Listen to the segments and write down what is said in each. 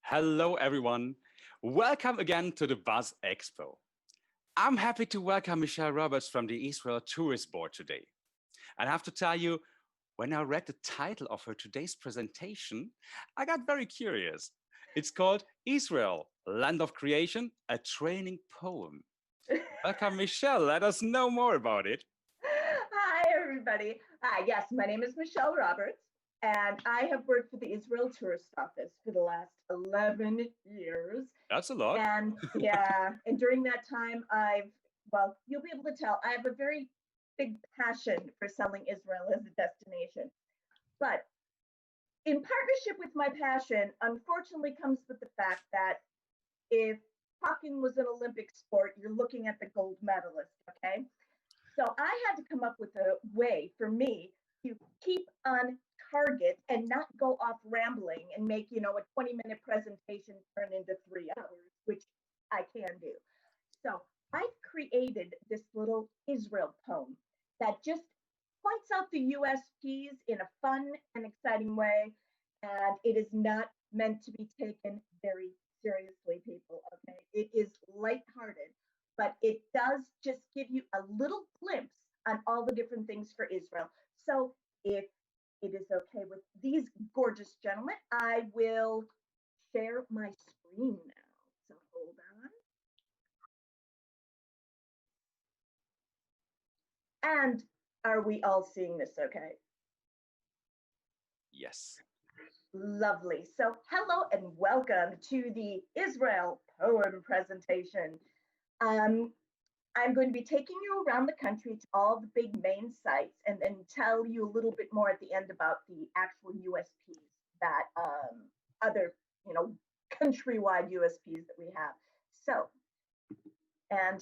Hello, everyone. Welcome again to the BUZZ Expo. I'm happy to welcome Michelle Roberts from the Israel Tourist Board today. And I have to tell you, when I read the title of her today's presentation, I got very curious. It's called Israel, Land of Creation, a training poem. Welcome, Michelle. Let us know more about it. Hi, everybody. Yes, my name is Michelle Roberts, and I have worked for the Israel Tourist Office for the last 11 years. That's a lot. And yeah, and during that time, you'll be able to tell, I have a very big passion for selling Israel as a destination. But in partnership with my passion, unfortunately, comes with the fact that if hockey was an Olympic sport, you're looking at the gold medalist, okay? So I had to come up with a way for me to keep on target and not go off rambling and make, a 20-minute presentation turn into 3 hours, which I can do. So I created this little Israel poem that just points out the USPs in a fun and exciting way. And it is not meant to be taken very seriously, people, okay? It is lighthearted, but it does just give you a little glimpse on all the different things for Israel. So if it is okay with these gorgeous gentlemen, I will share my screen now. So hold on. And are we all seeing this okay? Yes. Lovely. So hello and welcome to the Israel poem presentation. I'm going to be taking you around the country to all the big main sites and then tell you a little bit more at the end about the actual USPs that other, countrywide USPs that we have. So, and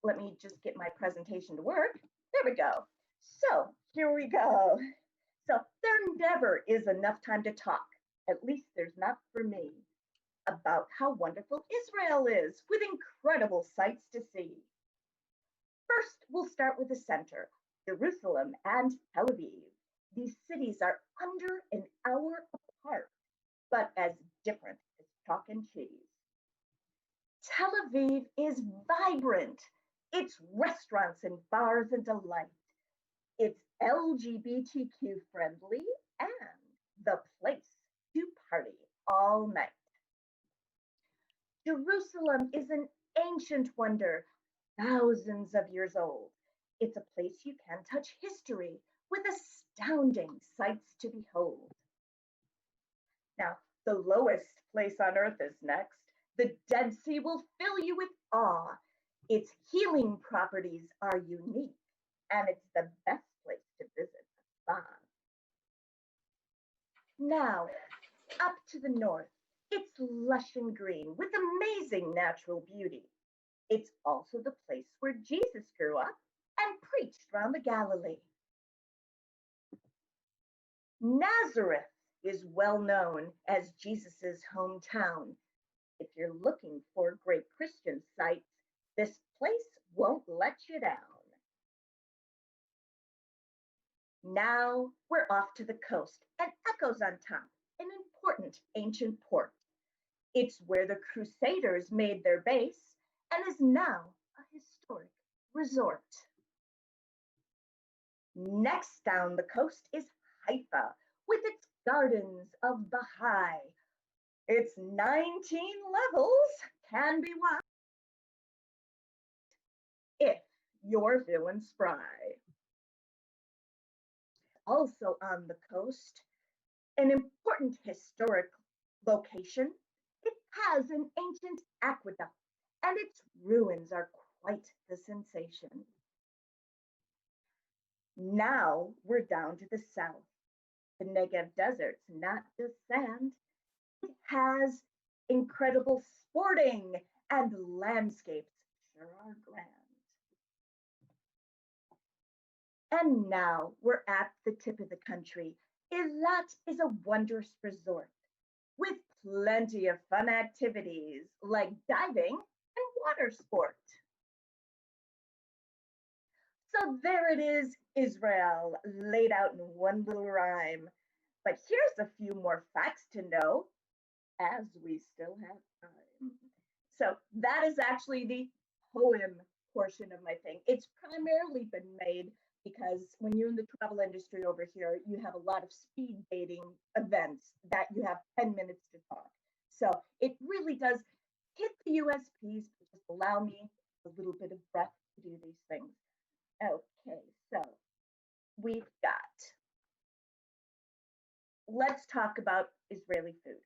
let me just get my presentation to work. There we go. So here we go. So there never is enough time to talk, at least there's not for me, about how wonderful Israel is, with incredible sights to see. First, we'll start with the center, Jerusalem and Tel Aviv. These cities are under an hour apart, but as different as chalk and cheese. Tel Aviv is vibrant. Its restaurants and bars a delight. It's LGBTQ friendly and the place to party all night. Jerusalem is an ancient wonder, thousands of years old. It's a place you can touch history with astounding sights to behold. Now, the lowest place on earth is next. The Dead Sea will fill you with awe. Its healing properties are unique, and it's the best place to visit a spa. Now, up to the north, it's lush and green with amazing natural beauty. It's also the place where Jesus grew up and preached around the Galilee. Nazareth is well known as Jesus' hometown. If you're looking for great Christian sites, this place won't let you down. Now we're off to the coast and Echoes on top, an important ancient port. It's where the Crusaders made their base and is now a historic resort. Next down the coast is Haifa with its gardens of Baha'i. Its 19 levels can be watched if you're feeling spry. Also on the coast, an important historic location, it has an ancient aqueduct, and its ruins are quite the sensation. Now we're down to the south. The Negev desert's not just sand, it has incredible sporting, and landscapes sure are grand. And now we're at the tip of the country. Eilat is a wondrous resort with plenty of fun activities like diving and water sport. So there it is, Israel, laid out in one little rhyme. But here's a few more facts to know. as we still have time. So that is actually the poem portion of my thing. It's primarily been made because when you're in the travel industry over here, you have a lot of speed dating events that you have 10 minutes to talk. So it really does hit the USPs, but just allow me a little bit of breath to do these things. Okay, so we've got, let's talk about Israeli food.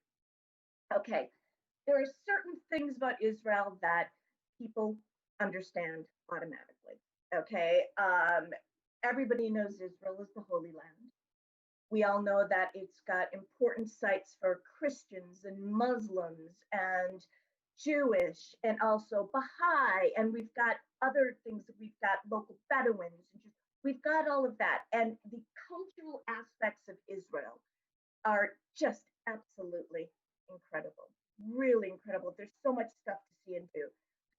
Okay, there are certain things about Israel that people understand automatically. Okay, everybody knows Israel is the Holy Land. We all know that it's got important sites for Christians and Muslims and Jewish and also Baha'i, and we've got other things. We've got local Bedouins, and just we've got all of that. And the cultural aspects of Israel are just absolutely incredible, really incredible. There's so much stuff to see and do.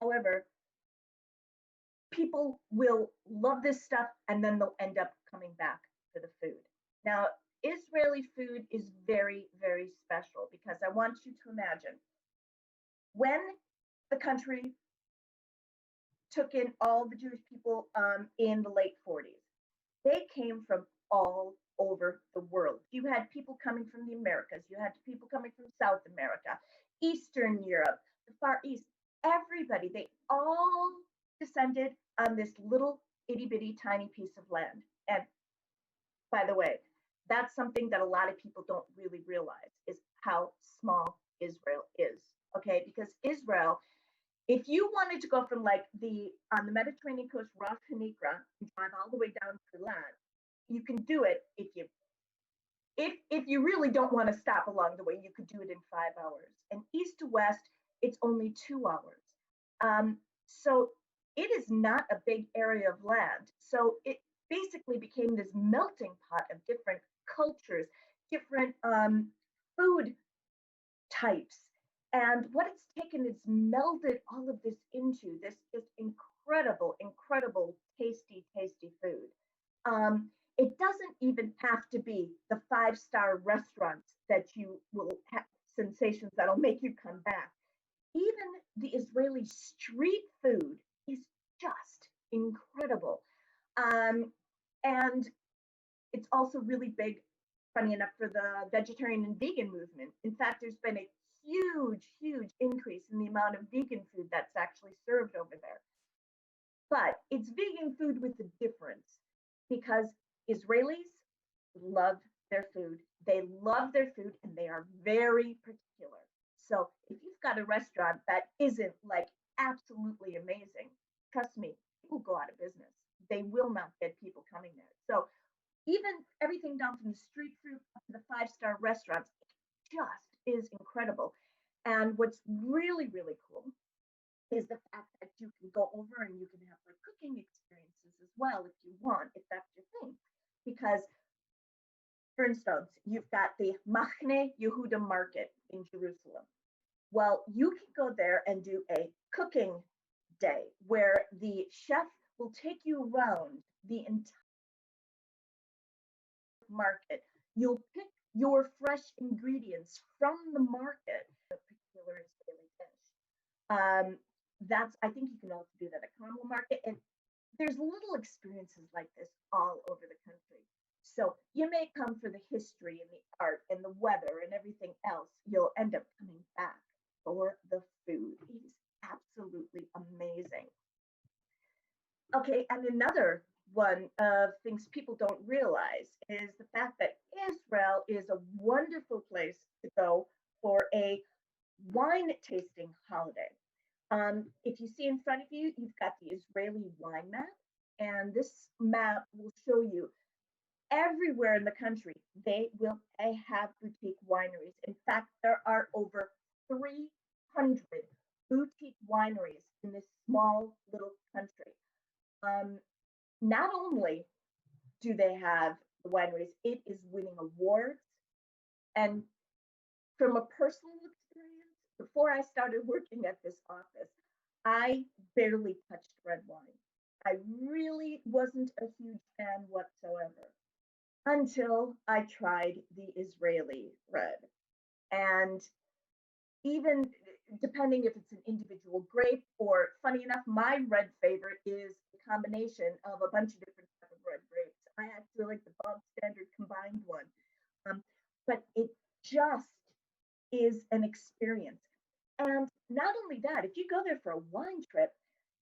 However, people will love this stuff and then they'll end up coming back for the food. Now, Israeli food is very, very special because I want you to imagine when the country took in all the Jewish people in the late 40s, they came from all over the world. You had people coming from the Americas, you had people coming from South America, Eastern Europe, the Far East, everybody, they all descended on this little itty bitty tiny piece of land. And by the way, that's something that a lot of people don't really realize is how small Israel is. Okay, because Israel, if you wanted to go from like on the Mediterranean coast, Ras Hanikra, and drive all the way down to land, you can do it if you really don't want to stop along the way. You could do it in 5 hours. And east to west, it's only 2 hours. So it is not a big area of land. So it basically became this melting pot of different cultures, different food types. And what it's taken is melded all of this into this just incredible, incredible, tasty, tasty food. It doesn't even have to be the 5-star restaurants that you will have sensations that'll make you come back. Even the Israeli street food is just incredible. And it's also really big, funny enough, for the vegetarian and vegan movement. In fact, there's been a huge, huge increase in the amount of vegan food that's actually served over there. But it's vegan food with a difference because Israelis love their food. They love their food and they are very particular. So if you've got a restaurant that isn't like absolutely amazing, trust me, it will go out of business. They will not get people coming there. So even everything down from the street food up to the 5-star restaurants, it just is incredible. And what's really, really cool is the fact that you can go over and you can have like cooking experiences as well if you want, if that's your thing. Because, for instance, you've got the Machne Yehuda market in Jerusalem. Well, you can go there and do a cooking day where the chef will take you around the entire market. You'll pick your fresh ingredients from the market, a particular Israeli dish. I think you can also do that at Carmel Market. And there's little experiences like this all over the country. So you may come for the history and the art and the weather and everything else. You'll end up coming back for the food. It is absolutely amazing. Okay, and another one of things people don't realize is the fact that Israel is a wonderful place to go for a wine tasting holiday. If you see in front of you, you've got the Israeli wine map, and this map will show you everywhere in the country they have boutique wineries. In fact, there are over 300 boutique wineries in this small little country. Not only do they have the wineries, it is winning awards. And from a personal experience, before I started working at this office, I barely touched red wine. I really wasn't a huge fan whatsoever until I tried the Israeli red. And even depending if it's an individual grape or, funny enough, my red favorite is a combination of a bunch of different types of red grapes. I actually like the Bob Standard combined one. But it just is an experience. And not only that, if you go there for a wine trip,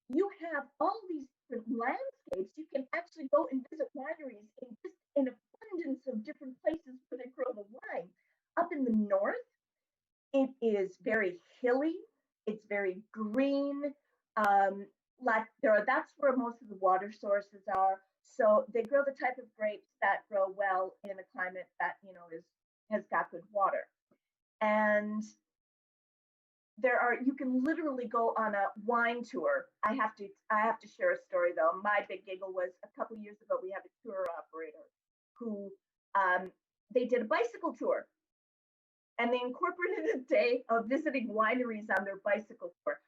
you have all these different landscapes. You can actually go and visit wineries in just an abundance of different places where they grow the wine. Up in the north, it is very hilly. It's very green. That's where most of the water sources are. So they grow the type of grapes that grow well in a climate that has got good water. And you can literally go on a wine tour. I have to share a story though. My big giggle was a couple years ago. We had a tour operator who they did a bicycle tour, and they incorporated a day of visiting wineries on their bicycle tour.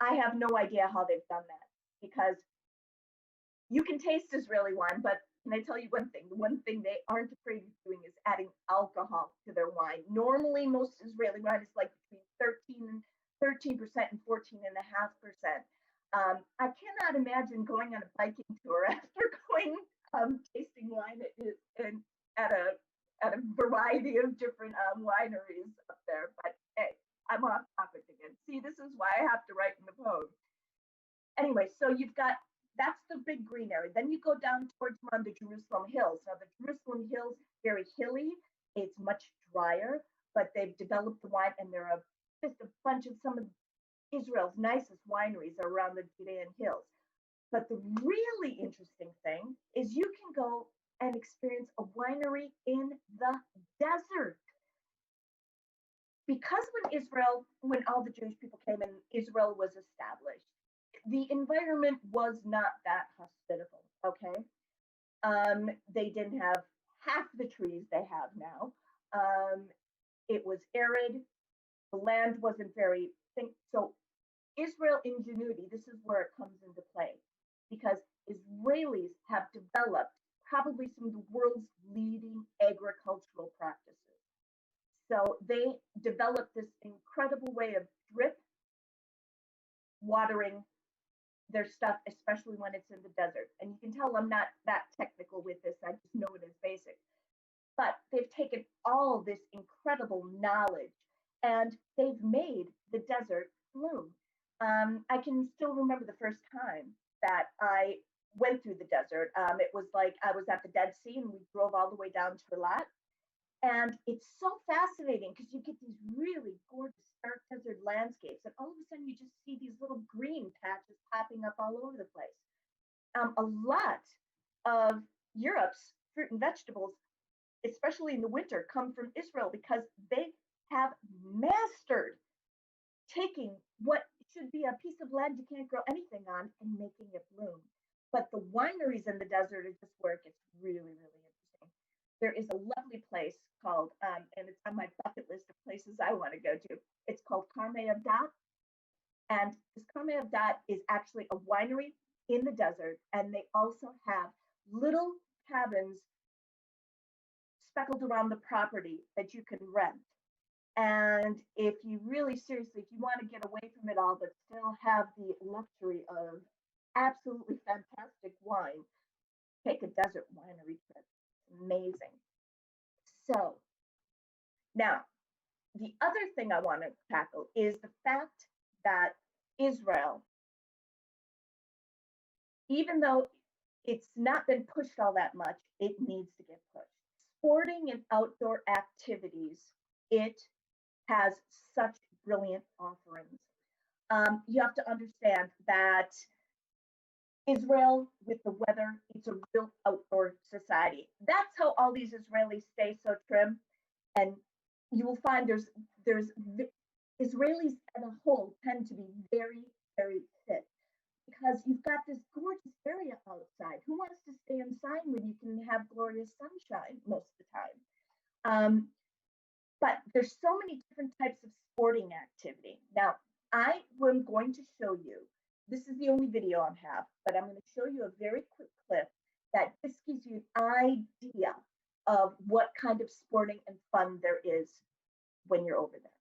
I have no idea how they've done that, because you can taste Israeli wine, but can I tell you one thing? The one thing they aren't afraid of doing is adding alcohol to their wine. Normally, most Israeli wine is like between 13% and 14.5%. I cannot imagine going on a biking tour after going tasting wine at a variety of different wineries up there. But hey, I'm off topic again. See, this is why I have to write in the poem. Anyway, so that's the big green area. Then you go down towards around the Jerusalem Hills. Now, the Jerusalem Hills, very hilly. It's much drier, but they've developed the wine, and there are just a bunch of some of Israel's nicest wineries are around the Judean Hills. But the really interesting thing is you can go and experience a winery in the desert. Because when all the Jewish people came and Israel was established, the environment was not that hospitable, okay? They didn't have half the trees they have now. It was arid. The land wasn't very thick. So Israel ingenuity, this is where it comes into play, because Israelis have developed probably some of the world's leading agricultural practices. So they developed this incredible way of drip watering their stuff, especially when it's in the desert. And you can tell I'm not that technical with this. I just know it is basic. But they've taken all this incredible knowledge and they've made the desert bloom. I can still remember the first time that I went through the desert. It was like I was at the Dead Sea and we drove all the way down to Eilat. And it's so fascinating because you get these really gorgeous dark desert landscapes, and all of a sudden you just see these little green patches popping up all over the place. A lot of Europe's fruit and vegetables, especially in the winter, come from Israel because they have mastered taking what should be a piece of land you can't grow anything on and making it bloom. But the wineries in the desert are just where it gets really, really interesting. There is a lovely place called, and it's on my bucket list of places I want to go to. It's called Karmei Avdat. And this Karmei Avdat is actually a winery in the desert. And they also have little cabins speckled around the property that you can rent. And if you really seriously, if you want to get away from it all, but still have the luxury of absolutely fantastic wine, take a desert winery trip. Amazing. So now, the other thing I want to tackle is the fact that Israel, even though it's not been pushed all that much, it needs to get pushed. Sporting and outdoor activities, it has such brilliant offerings. You have to understand that Israel, with the weather, it's a real outdoor society. That's how all these Israelis stay so trim. And you will find there's Israelis as a whole tend to be very, very fit because you've got this gorgeous area outside. Who wants to stay inside when you can have glorious sunshine most of the time? But there's so many different types of sporting activity. Now, I am going to show you, this is the only video I have, but I'm going to show you a very quick clip that just gives you an idea of what kind of sporting and fun there is when you're over there.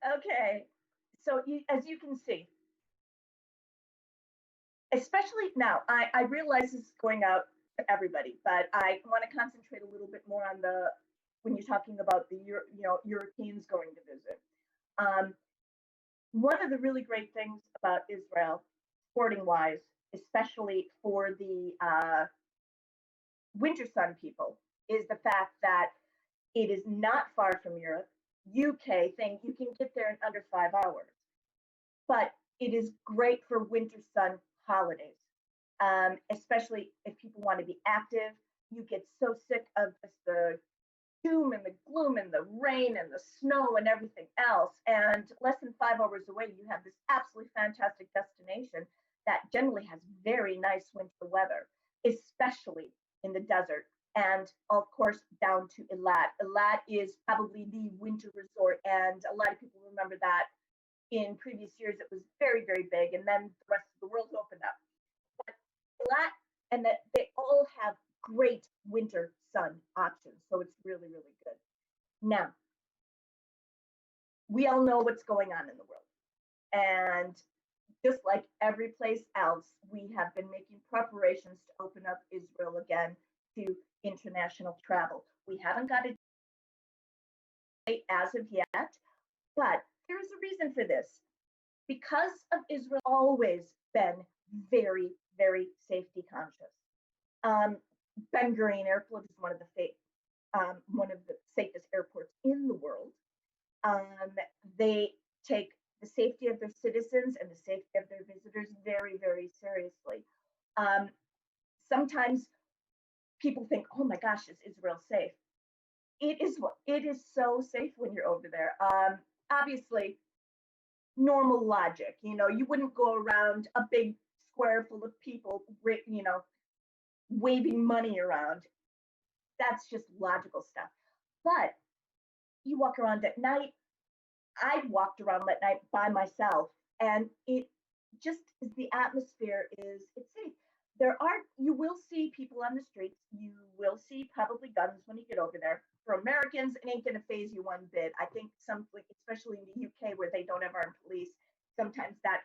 Okay. So as you can see, especially now, I realize this is going out to everybody, but I want to concentrate a little bit more on the when you're talking about the Europeans going to visit. Um, One of the really great things about Israel, sporting wise, especially for the winter sun people, is the fact that it is not far from Europe. UK thing, you can get there in under 5 hours, but it is great for winter sun holidays, especially if people want to be active. You get so sick of just the doom and the gloom and the rain and the snow and everything else. And less than 5 hours away, you have this absolutely fantastic destination that generally has very nice winter weather, especially in the desert. And of course, down to Eilat. Eilat is probably the winter resort, and a lot of people remember that in previous years it was very, very big, and then the rest of the world opened up. But Eilat and that they all have great winter sun options, so it's really, really good. Now, we all know what's going on in the world, and just like every place else, we have been making preparations to open up Israel again to international travel. We haven't got a date as of yet, but there's a reason for this. Because of Israel always been very, very safety conscious. Um, Ben Gurion Airport is one of the safest airports in the world. Um, they take the safety of their citizens and the safety of their visitors very, very seriously. Um, Sometimes people think, "Oh my gosh, is Israel safe?" It is so safe when you're over there. Obviously, normal logic. You wouldn't go around a big square full of people, waving money around. That's just logical stuff. But you walk around at night. I walked around at night by myself, and it just is the atmosphere is it's safe. You will see people on the streets. You will see probably guns when you get over there. For Americans, it ain't gonna phase you one bit. I think especially in the UK where they don't have armed police, sometimes that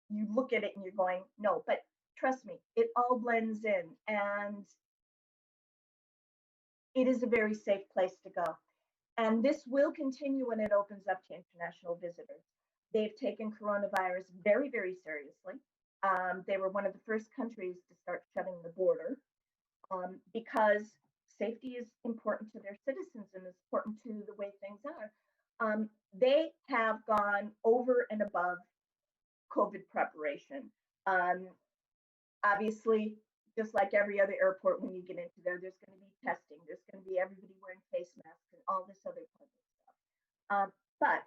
you look at it and you're going, no, but trust me, it all blends in, and it is a very safe place to go. And this will continue when it opens up to international visitors. They've taken coronavirus very, very seriously. They were one of the first countries to start shutting the border because safety is important to their citizens and is important to the way things are. They have gone over and above COVID preparation. Um, Obviously, just like every other airport, when you get into there, there's going to be testing. There's going to be everybody wearing face masks and all this other kind of stuff. But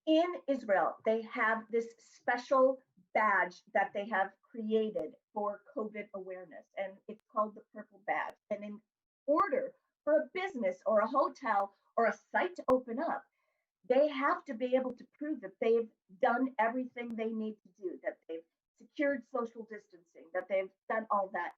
in Israel, they have this special badge that they have created for COVID awareness, and it's called the Purple Badge. And in order for a business or a hotel or a site to open up, they have to be able to prove that they've done everything they need to do, that they've secured social distancing, that they've done all that.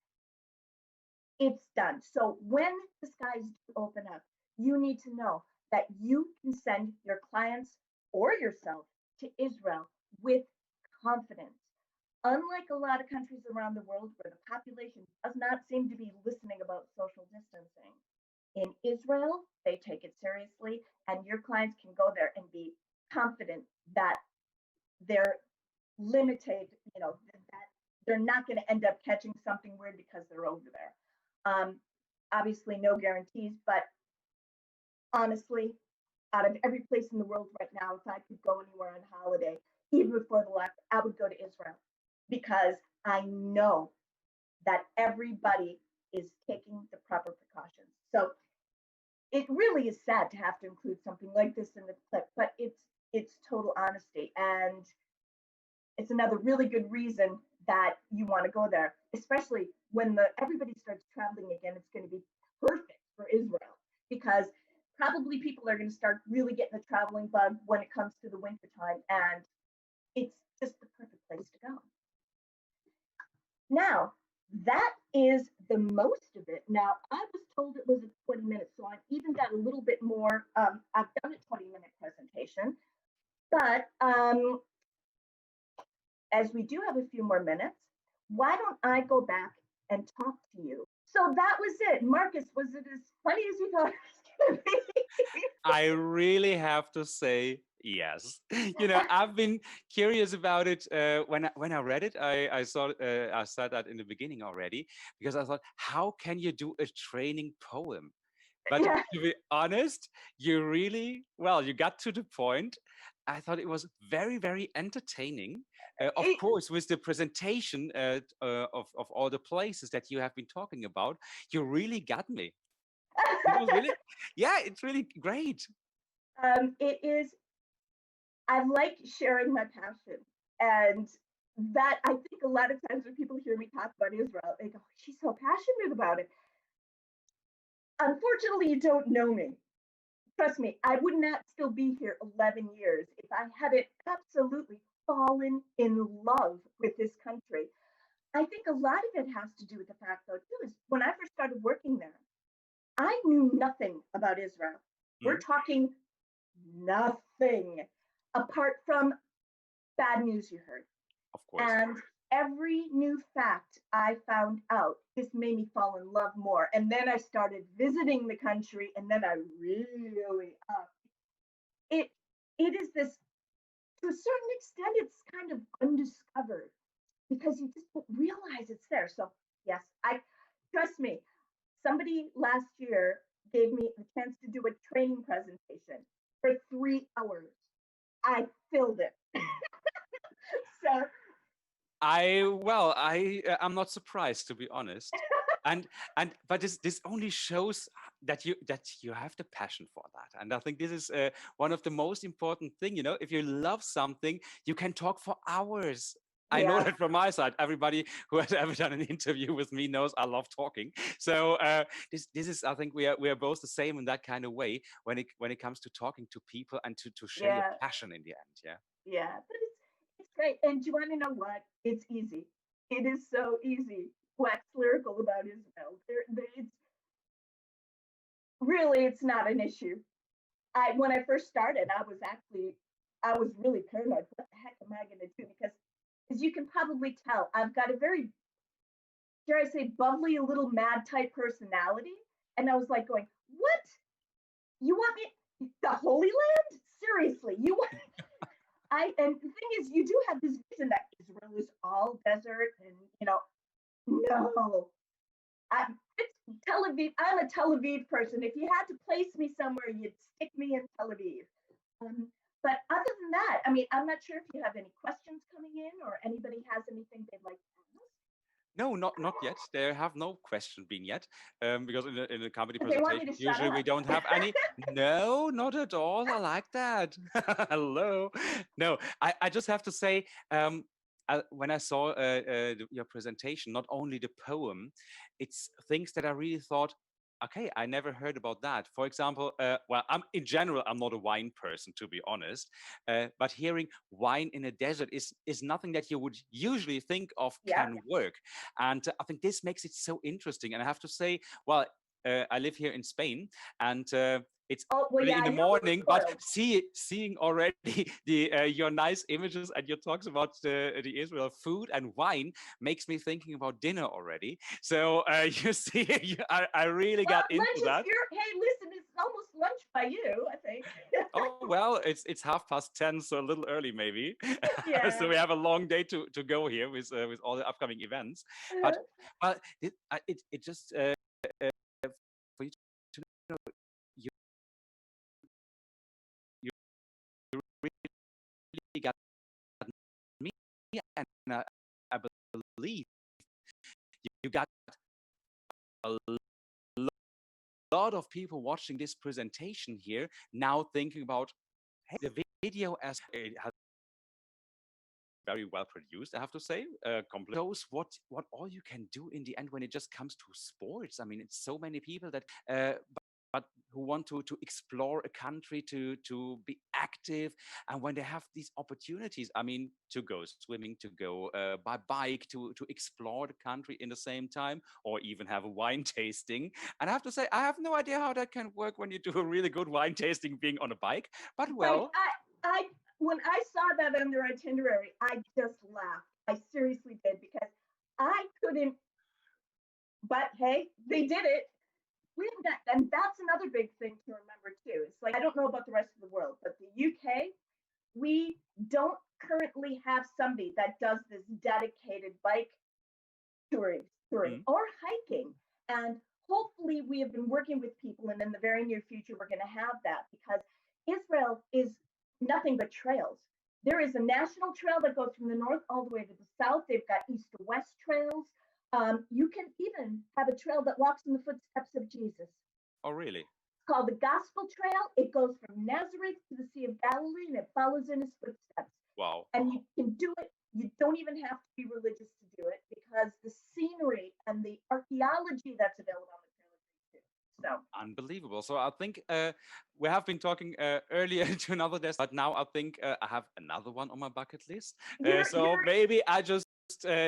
It's done. So when the skies do open up, you need to know that you can send your clients or yourself to Israel with confidence. Unlike a lot of countries around the world where the population does not seem to be listening about social distancing, in Israel, they take it seriously, and your clients can go there and be confident that they're limited, that they're not going to end up catching something weird because they're over there. Obviously, no guarantees, but honestly, out of every place in the world right now, if I could go anywhere on holiday, even before the lockdown, I would go to Israel because I know that everybody is taking the proper precautions. So it really is sad to have to include something like this in the clip, but it's total honesty, and it's another really good reason that you want to go there, especially when everybody starts traveling again. It's going to be perfect for Israel because probably people are going to start really getting the traveling bug when it comes to the winter time, and it's just the perfect place to go. Now, that is the most of it. Now, I was told it was 20 minutes, so I've even got a little bit more. I've done a 20-minute presentation, But as we do have a few more minutes, why don't I go back and talk to you? So that was it. Marcus, was it as funny as you thought it was going to be? I really have to say yes. You know, I've been curious about it when I read it. I saw that in the beginning already because I thought, how can you do a training poem? But Yeah. to be honest, you really well, you got to the point. I thought it was very, very entertaining. Of It, course, with the presentation of all the places that you have been talking about, you really got me. It was really, yeah, it's really great. it is, I like sharing my passion. And that I think a lot of times when people hear me talk about Israel, they go, she's so passionate about it. Unfortunately, you don't know me. Trust me, I would not still be here 11 years if I hadn't absolutely fallen in love with this country. I think a lot of it has to do with the fact, though, too, is when I first started working there, I knew nothing about Israel. We're Mm, talking nothing apart from bad news you heard. of course. And every new fact I found out just made me fall in love more. And then I started visiting the country, and then I really it it is this, to a certain extent, it's kind of undiscovered because you just don't realize it's there. So yes, I trust me. Somebody last year gave me the chance to do a training presentation for 3 hours. I filled it. So I'm not surprised to be honest, and but this only shows that you have the passion for that, and I think this is one of the most important thing. You know, if you love something, you can talk for hours. I know yeah, that from my side. Everybody who has ever done an interview with me knows I love talking. So this is, I think we are both the same in that kind of way when it comes to talking to people and to share your yeah, passion in the end. Yeah. yeah. But it's great. And do you want to know what? It's easy. It is so easy. Wax lyrical about Israel. It's really, it's not an issue. I When I first started, I was really paranoid. What the heck am I going to do? Because as you can probably tell, I've got a very, dare I say, bubbly, a little mad type personality. And I was like going, what? You want me the Holy Land? Seriously, you want and the thing is, you do have this vision that Israel is all desert, and no, I, it's Tel Aviv. I'm a Tel Aviv person. If you had to place me somewhere, you'd stick me in Tel Aviv. Um, but other than that, I mean, I'm not sure if you have any questions coming in or anybody has anything they'd like to ask. No, not yet. There have no question been yet, because in the company They want me presentation to shut usually we up. don't have any. No, not at all. I like that. Hello. No, I just have to say, when I saw your presentation, not only the poem, it's things that I really thought. Okay, I never heard about that. For example, well, in general, I'm not a wine person, to be honest. But hearing wine in a desert is nothing that you would usually think of Yeah. can work. And I think this makes it so interesting. And I have to say, well, I live here in Spain, and it's Oh well, early yeah. in the You're a little morning. But spoiled. seeing already the your nice images and your talks about the Israel food and wine makes me thinking about dinner already. So you see, I really Well, got lunch into is that. here. Hey, listen, it's almost lunch by you, I think. Oh well, it's 10:30, so a little early maybe. So Yeah. we have a long day to go here with all the upcoming events. But it just for you to know, you you really got me, and I believe you got a lot of people watching this presentation here now thinking about, hey, the video as it has very well produced, I have to say. Shows what all you can do in the end when it just comes to sports. I mean, it's so many people that, but who want to explore a country, to be active, and when they have these opportunities, I mean, to go swimming, to go by bike, to explore the country in the same time, or even have a wine tasting. And I have to say, I have no idea how that can work when you do a really good wine tasting being on a bike. But Right. well, I when I saw that on their itinerary, I just laughed. I seriously did because I couldn't, but hey, they did it. We have got, and that's another big thing to remember too. It's like, I don't know about the rest of the world, but the UK, we don't currently have somebody that does this dedicated bike touring Mm, or hiking. And hopefully, we have been working with people, and in the very near future, we're going to have that because Israel is nothing but trails. There is a national trail that goes from the north all the way to the south. They've got east to west trails. You can even have a trail that walks in the footsteps of Jesus. oh, really? It's called the Gospel Trail. It goes from Nazareth to the Sea of Galilee and it follows in his footsteps. Wow. And you can do it. You don't even have to be religious to do it because the scenery and the archaeology that's available on the trail is great too. So Unbelievable. So I think we have been talking earlier to another destination, but now I think I have another one on my bucket list. So you're maybe I just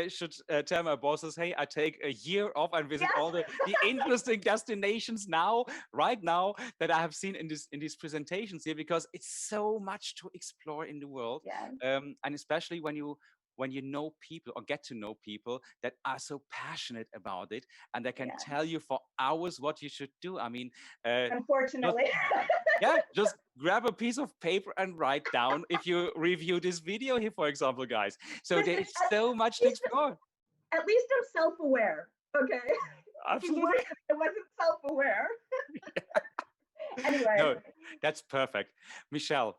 should tell my bosses, hey, I take a year off and visit all yes, the interesting destinations now, right now, that I have seen in these presentations here, because it's so much to explore in the world, yes, and especially when you know people or get to know people that are so passionate about it and they can yes. tell you for hours what you should do. I mean, uh, just Unfortunately. yeah, just grab a piece of paper and write down if you review this video here, for example, guys. So there Listen, is so much to explore. at least I'm self-aware. Okay. It'd be Absolutely. worse if I wasn't self-aware. Anyway, No, that's perfect. Michelle,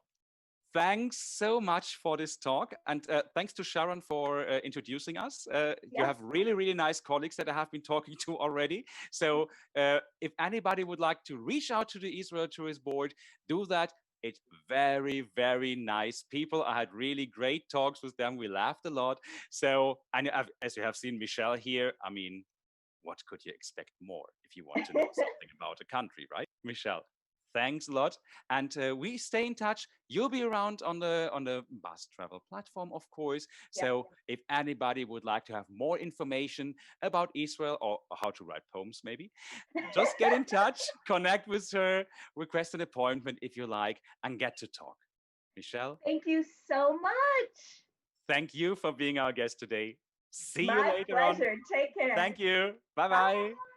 thanks so much for this talk. And thanks to Sharon for introducing us. You yes, have really, really nice colleagues that I have been talking to already. So if anybody would like to reach out to the Israel Tourist Board, do that. It's very, very nice people. I had really great talks with them. We laughed a lot. So, and as you have seen Michelle here, I mean, what could you expect more if you want to know something about a country, right? Michelle, thanks a lot. And we stay in touch. You'll be around on the Buzz Travel platform, of course. yes, So if anybody would like to have more information about Israel or how to write poems, maybe, just get in touch, connect with her, request an appointment if you like, and get to talk. Michelle, Thank you so much. thank you for being our guest today. See you My later on. pleasure. Take care. Thank you. Bye Bye. bye.